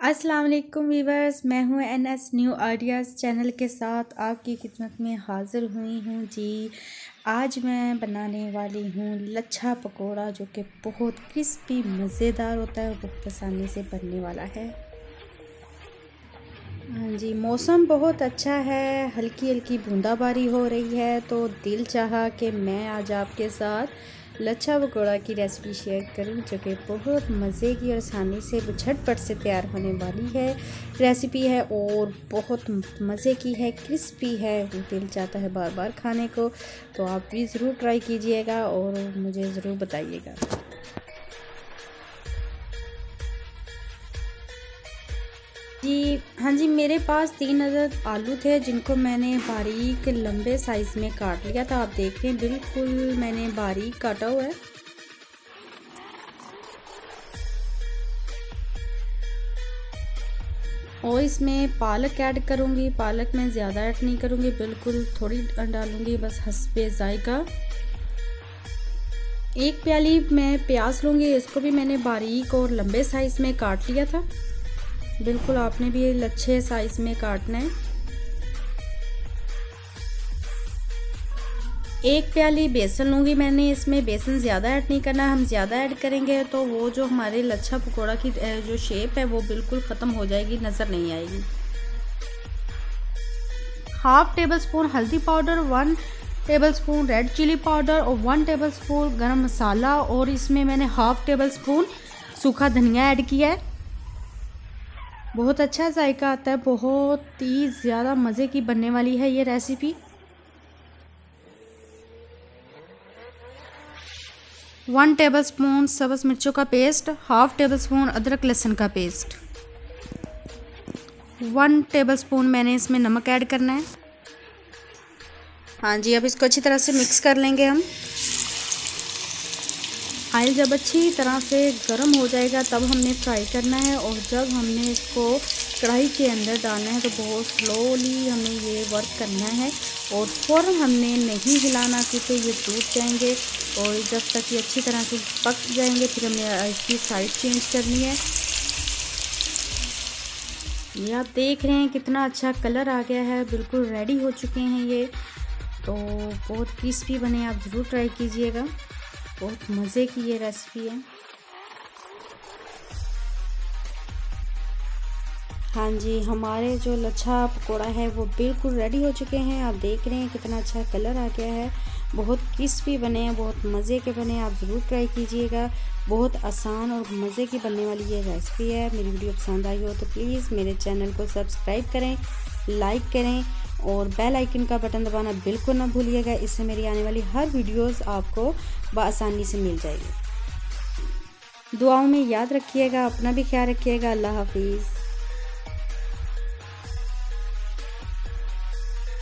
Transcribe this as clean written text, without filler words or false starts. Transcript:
अस्सलाम वालेकुम वीवर्स, मैं हूँ NS न्यू आइडियाज़ चैनल के साथ आपकी खिदमत में हाज़िर हुई हूँ जी। आज मैं बनाने वाली हूँ लच्छा पकोड़ा, जो कि बहुत क्रिस्पी मज़ेदार होता है और बहुत आसानी से बनने वाला है। हाँ जी, मौसम बहुत अच्छा है, हल्की हल्की बूंदाबांदी हो रही है, तो दिल चाहा कि मैं आज आपके साथ लच्छा पकोड़ा की रेसिपी शेयर करूं, जो कि बहुत मज़े की और आसानी से झटपट से तैयार होने वाली है रेसिपी है और बहुत मज़े की है, क्रिस्पी है, दिल चाहता है बार बार खाने को। तो आप भी ज़रूर ट्राई कीजिएगा और मुझे ज़रूर बताइएगा। जी हाँ जी, मेरे पास 3 अदद आलू थे, जिनको मैंने बारीक लंबे साइज़ में काट लिया था। आप देख रहे हैं बिल्कुल मैंने बारीक काटा हुआ है। और इसमें पालक ऐड करूँगी। पालक मैं ज़्यादा ऐड नहीं करूँगी, बिल्कुल थोड़ी डालूँगी, बस हस्बे जायका। 1 प्याली मैं प्याज लूँगी, इसको भी मैंने बारीक और लंबे साइज़ में काट लिया था। बिल्कुल आपने भी लच्छे साइज़ में काटना है। 1 प्याली बेसन लूँगी मैंने, इसमें बेसन ज़्यादा ऐड नहीं करना। हम ज़्यादा ऐड करेंगे तो वो जो हमारे लच्छा पकोड़ा की जो शेप है वो बिल्कुल ख़त्म हो जाएगी, नज़र नहीं आएगी। 1/2 टेबलस्पून हल्दी powder, 1 tablespoon red chilli powder और 1 टेबलस्पून गरम मसाला, और इसमें मैंने 1/2 टेबलस्पून सूखा धनिया ऐड किया है। बहुत अच्छा जायका आता है, बहुत ही ज़्यादा मज़े की बनने वाली है ये रेसिपी। 1 टेबलस्पून सब्ज़ मिर्चों का पेस्ट, 1/2 टेबलस्पून अदरक लहसुन का पेस्ट, 1 टेबलस्पून मैंने इसमें नमक ऐड करना है। हाँ जी, अब इसको अच्छी तरह से मिक्स कर लेंगे हम। ऑयल जब अच्छी तरह से गर्म हो जाएगा तब हमने फ्राई करना है, और जब हमने इसको कढ़ाई के अंदर डालना है तो बहुत स्लोली हमें ये वर्क करना है, और फ़ौरन हमने नहीं हिलाना क्योंकि ये टूट जाएंगे। और जब तक ये अच्छी तरह से पक जाएंगे फिर हमें इसकी साइड चेंज करनी है। ये आप देख रहे हैं कितना अच्छा कलर आ गया है, बिल्कुल रेडी हो चुके हैं ये। तो बहुत क्रिस्पी बने, आप ज़रूर ट्राई कीजिएगा, बहुत मज़े की ये रेसिपी है। हाँ जी, हमारे जो लच्छा पकोड़ा है वो बिल्कुल रेडी हो चुके हैं। आप देख रहे हैं कितना अच्छा कलर आ गया है, बहुत क्रिस्पी बने हैं, बहुत मज़े के बने हैं, आप ज़रूर ट्राई कीजिएगा। बहुत आसान और मज़े की बनने वाली ये रेसिपी है। मेरी वीडियो पसंद आई हो तो प्लीज़ मेरे चैनल को सब्सक्राइब करें, लाइक करें और बेल आइकन का बटन दबाना बिल्कुल ना भूलिएगा। इससे मेरी आने वाली हर वीडियोस आपको बआसानी से मिल जाएगी। दुआओं में याद रखिएगा, अपना भी ख्याल रखिएगा। अल्लाह हाफिज़।